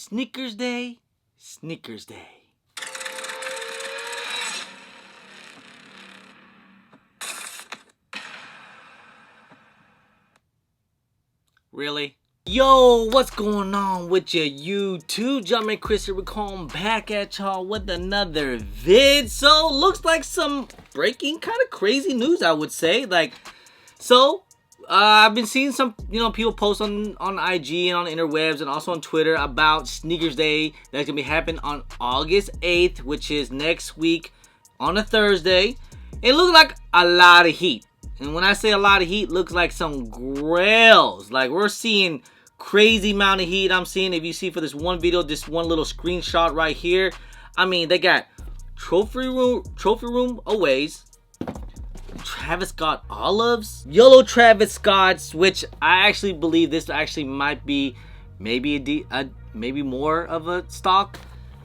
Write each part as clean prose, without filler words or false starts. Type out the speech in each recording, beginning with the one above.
Sneakers Day, Sneakers Day. Really? Yo, what's going on with your YouTube? Jumpman Chris here. We're calling back at y'all with another vid. So, looks like some breaking kind of crazy news, I would say. I've been seeing some, people post on IG and on the interwebs and also on Twitter about Sneakers Day that's gonna be happening on August 8th, which is next week on a Thursday. It looks like a lot of heat. And when I say a lot of heat, looks like some grails. Like, we're seeing crazy amount of heat. I'm seeing, if you see for this one video, this one little screenshot right here. I mean, they got trophy room aways, Travis Scott olives, yellow Travis Scotts, which I actually believe this actually might be maybe more of a stock.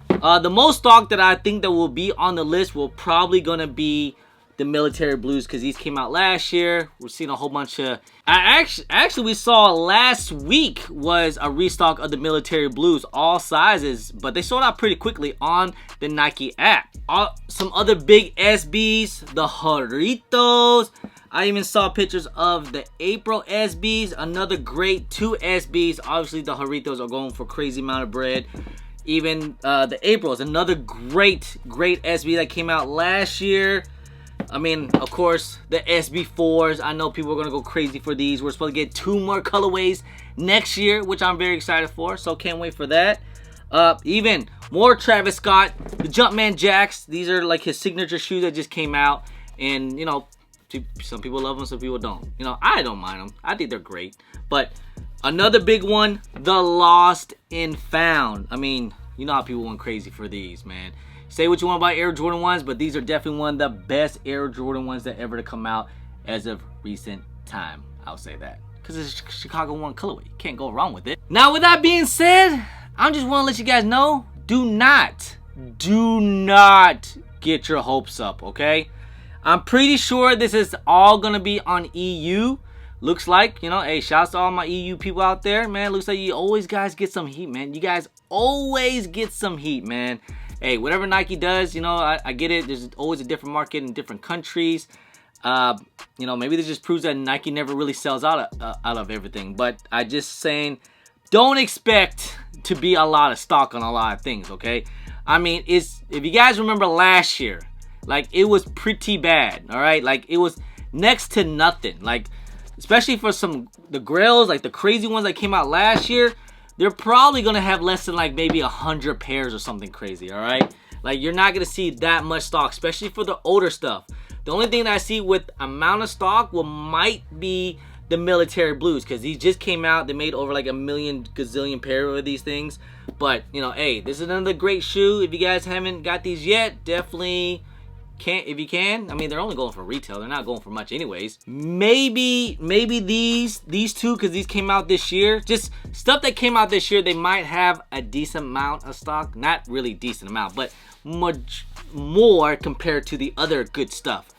The most stock that I think that will be on the list will probably gonna be the military blues, because these came out last year. We're seeing a whole bunch of actually we saw last week was a restock of the military blues, all sizes, but they sold out pretty quickly on the Nike app. Some other big SBs, the Jarritos. I even saw pictures of the April SBs, another great 2 SBs. Obviously the Jarritos are going for crazy amount of bread. Even the April is another great SB that came out last year. I mean, of course, the SB4s. I know people are going to go crazy for these. We're supposed to get 2 more colorways next year, which I'm very excited for. So can't wait for that. Even more Travis Scott. The Jumpman Jacks. These are like his signature shoes that just came out. And, some people love them, some people don't. I don't mind them. I think they're great. But another big one, the Lost and Found. I mean, you know how people went crazy for these, man. Say what you want about Air Jordan 1s, but these are definitely one of the best Air Jordan 1s that ever to come out as of recent time. I'll say that. Because it's Chicago 1 colorway. You can't go wrong with it. Now, with that being said, I just want to let you guys know, do not get your hopes up, okay? I'm pretty sure this is all going to be on EU. Looks like, hey, shouts to all my EU people out there, man. Looks like you always guys get some heat, man. You guys always get some heat, man. Hey, whatever Nike does, I get it. There's always a different market in different countries. Maybe this just proves that Nike never really sells out of everything. But I just saying, don't expect to be a lot of stock on a lot of things, okay? I mean, if you guys remember last year, like, it was pretty bad, all right? Like, it was next to nothing. Like, especially for the grails, like the crazy ones that came out last year, they're probably going to have less than like maybe 100 pairs or something crazy, all right? Like, you're not going to see that much stock, especially for the older stuff. The only thing that I see with amount of stock might be the military blues, because these just came out. They made over like a million gazillion pair of these things. But, hey, this is another great shoe. If you guys haven't got these yet, definitely if you can. I mean, they're only going for retail. They're not going for much anyways. Maybe these two, because these came out this year. Just stuff that came out this year, they might have a decent amount of stock. Not really decent amount, but much more compared to the other good stuff.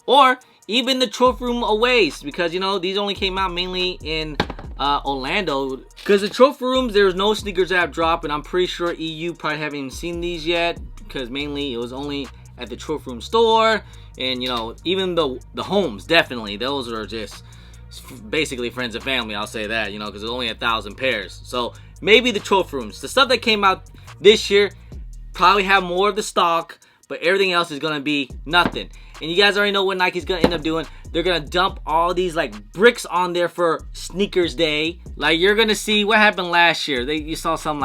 Or even the trophy room aways, because these only came out mainly in Orlando. Because the trophy rooms, there's no sneakers app drop, and I'm pretty sure EU probably haven't even seen these yet, because mainly it was only at the trophy room store. And even the homes, definitely, those are just basically friends and family. I'll say that, because there's only 1,000 pairs. So maybe the trophy rooms, the stuff that came out this year, probably have more of the stock, but everything else is gonna be nothing. And you guys already know what Nike's gonna end up doing. They're gonna dump all these like bricks on there for Sneakers Day. Like, you're gonna see what happened last year. You saw some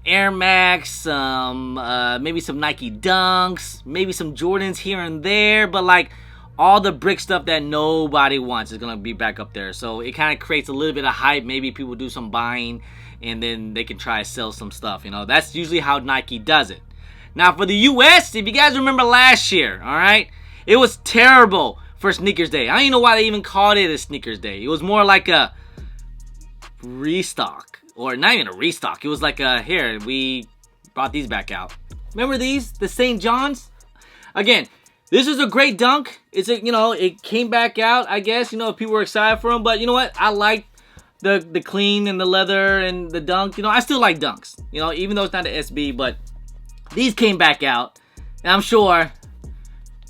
Air Max, maybe some Nike Dunks, maybe some Jordans here and there, but like all the brick stuff that nobody wants is gonna be back up there. So it kind of creates a little bit of hype. Maybe people do some buying, and then they can try to sell some stuff. That's usually how Nike does it. Now for the US, if you guys remember last year, all right, it was terrible for Sneakers Day. I don't even know why they even called it a Sneakers Day. It was more like a restock. Or not even a restock. It was like here, we brought these back out. Remember these? The St. John's? Again, this is a great dunk. It's it came back out, I guess. People were excited for them. But you know what? I like the clean and the leather and the dunk. You know, I still like dunks. You know, even though it's not an SB, but these came back out, and I'm sure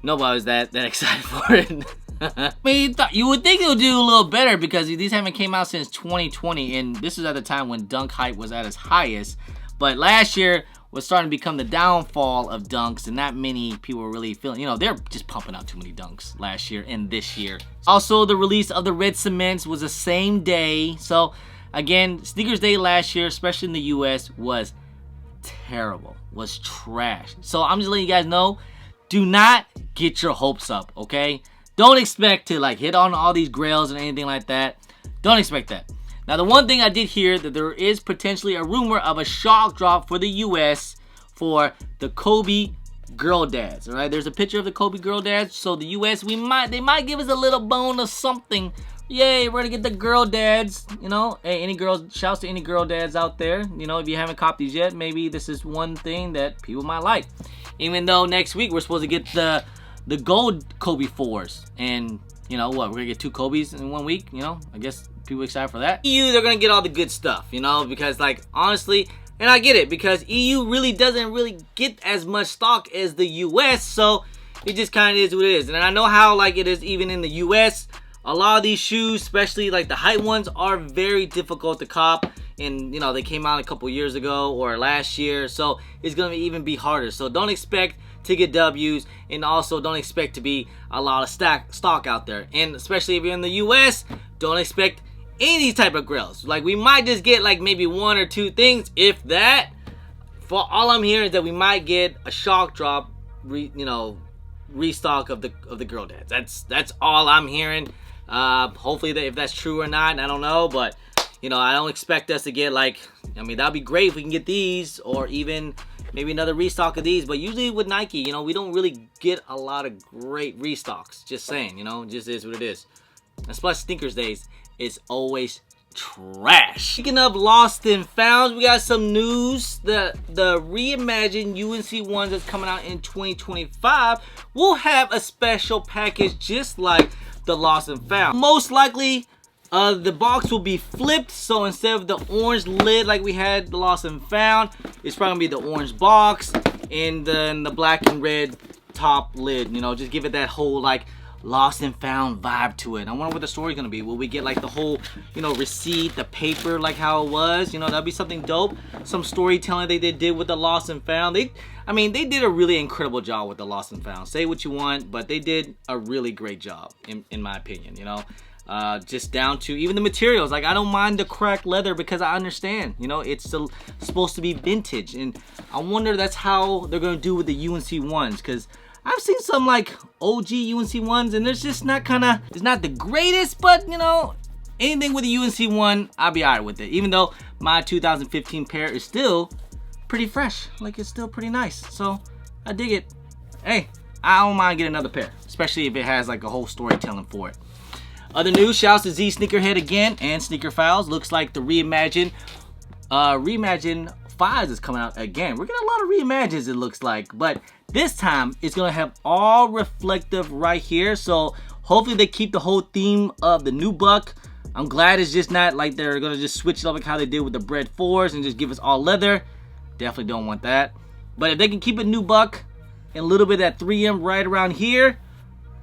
nobody was that excited for it. I mean, you would think it would do a little better because these haven't came out since 2020, and this is at the time when dunk hype was at its highest. But last year was starting to become the downfall of dunks, and not many people were really feeling, you know, they're just pumping out too many dunks last year and this year. Also, the release of the red cements was the same day. So again, Sneakers Day last year, especially in the US, was terrible, was trash. So I'm just letting you guys know, do not get your hopes up, okay? Don't expect to like hit on all these grails and anything like that. Don't expect that. Now, the one thing I did hear that there is potentially a rumor of a shock drop for the US for the Kobe girl dads. All right, there's a picture of the Kobe girl dads. So the US, they might give us a little bone of something. Yay, we're gonna get the girl dads. You know, hey, any girls, shouts to any girl dads out there. You know, if you haven't copped these yet, maybe this is one thing that people might like. Even though next week we're supposed to get the gold Kobe 4s, and you know what, we're gonna get 2 Kobe's in 1 week. You know, I guess people excited for that. EU, they're gonna get all the good stuff, you know, because like honestly, and I get it, because EU really doesn't really get as much stock as the US, so it just kind of is what it is. And I know how like it is even in the US. A lot of these shoes, especially like the high ones, are very difficult to cop. And you know, they came out a couple years ago or last year, so it's gonna even be harder. So don't expect to get W's, and also don't expect to be a lot of stock out there. And especially if you're in the US, don't expect any of these type of grills. Like we might just get like maybe 1 or 2 things, if that. For all I'm hearing is that we might get a shock drop, restock of the girl dads. That's all I'm hearing. Hopefully if that's true or not, I don't know, but you know, I don't expect us to get like, I mean, that'd be great if we can get these, or even maybe another restock of these. But usually with Nike, you know, we don't really get a lot of great restocks. Just saying, you know, just is what it is. And plus Sneakers Days is always trash. Speaking of lost and found, we got some news. The reimagined UNC ones that's coming out in 2025 will have a special package just like the lost and found. Most likely, the box will be flipped, so instead of the orange lid like we had the lost and found, it's probably gonna be the orange box and then the black and red top lid. You know, just give it that whole like lost and found vibe to it. I wonder what the story's gonna be. Will we get like the whole, you know, receipt, the paper like how it was? You know, that'd be something dope. Some storytelling they did with the lost and found. I mean, they did a really incredible job with the lost and found. Say what you want, but they did a really great job in my opinion, you know. Just down to even the materials. Like, I don't mind the cracked leather because I understand, you know, it's still supposed to be vintage, and I wonder that's how they're gonna do with the UNC ones, because I've seen some like OG UNC ones and there's just not it's not the greatest, but you know, anything with the UNC one, I'll be alright with it. Even though my 2015 pair is still pretty fresh, like it's still pretty nice, so I dig it. Hey, I don't mind getting another pair, especially if it has like a whole storytelling for it. Other news, shouts to Z Sneakerhead again and Sneaker Files. Looks like the reimagined 5s is coming out again. We're getting a lot of reimagines, it looks like, but this time it's gonna have all reflective right here. So hopefully they keep the whole theme of the nubuck. I'm glad it's just not like they're gonna just switch it up like how they did with the Bread 4s and just give us all leather. Definitely don't want that. But if they can keep it nubuck and a little bit of that 3M right around here,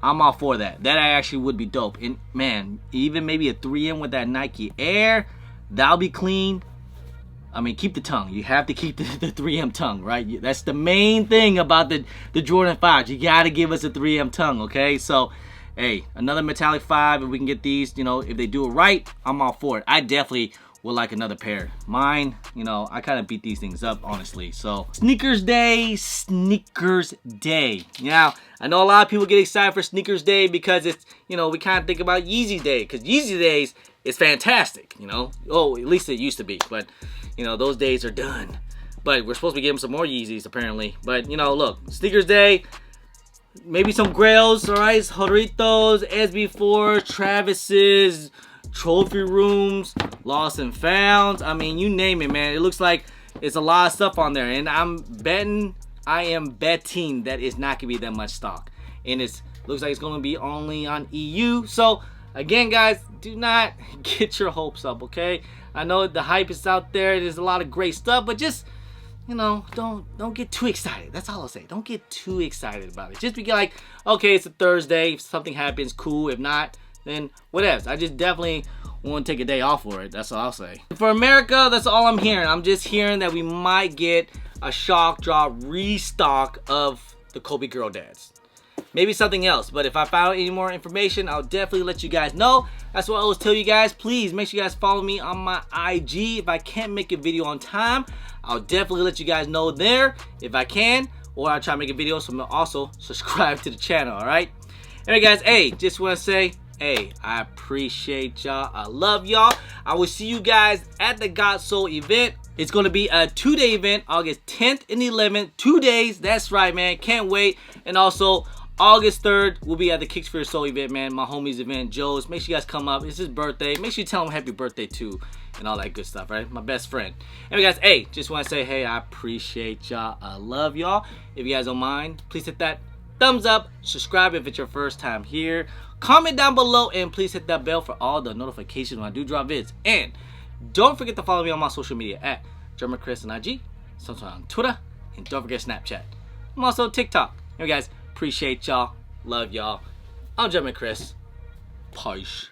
I'm all for that. That actually would be dope. And man, even maybe a 3M with that Nike Air, that'll be clean. I mean, keep the tongue. You have to keep the 3M tongue, right? That's the main thing about the Jordan 5s. You gotta give us a 3M tongue, okay? So, hey, another metallic 5, if we can get these, you know, if they do it right, I'm all for it. I definitely would like another pair. Mine, you know, I kind of beat these things up, honestly. So, Sneakers Day. Now, I know a lot of people get excited for Sneakers Day because it's, you know, we kind of think about Yeezy Day, because Yeezy Days is fantastic, you know. Oh, at least it used to be, but, you know, those days are done. But we're supposed to be getting some more Yeezys, apparently. But, you know, look, Sneakers Day, maybe some Grails, all right? Joritos, SB4s, Travis's, trophy rooms, lost and founds. I mean, you name it, man. It looks like it's a lot of stuff on there, and I am betting that it's not gonna be that much stock, and it looks like it's gonna be only on EU. So Again, guys, do not get your hopes up, okay? I know the hype is out there. There's a lot of great stuff, but just, you know, don't get too excited. That's all I'll say. Don't get too excited about it. Just be like, okay, it's a Thursday. If something happens, cool. If not, then whatever. I just definitely want to take a day off for it. That's all I'll say. For America, that's all I'm hearing. I'm just hearing that we might get a shock drop restock of the Kobe Girl Dads. Maybe something else, but if I found any more information, I'll definitely let you guys know. That's what I always tell you guys. Please make sure you guys follow me on my IG. If I can't make a video on time, I'll definitely let you guys know there if I can, or I'll try to make a video. So also subscribe to the channel, all right? Anyway, guys, hey, just want to say, hey, I appreciate y'all. I love y'all. I will see you guys at the God Soul event. It's going to be a 2-day event, August 10th and 11th. 2 days. That's right, man. Can't wait. And also, August 3rd, we'll be at the Kickskase Soul event, man. My homie's event, Joe's. Make sure you guys come up. It's his birthday. Make sure you tell him happy birthday, too, and all that good stuff, right? My best friend. Anyway, guys, hey, just want to say, hey, I appreciate y'all. I love y'all. If you guys don't mind, please hit that thumbs up. Subscribe if it's your first time here. Comment down below, and please hit that bell for all the notifications when I do drop vids. And don't forget to follow me on my social media at German Chris on IG, sometimes on Twitter, and don't forget Snapchat. I'm also TikTok. Anyway, guys, appreciate y'all. Love y'all. I'm German Chris. Peace.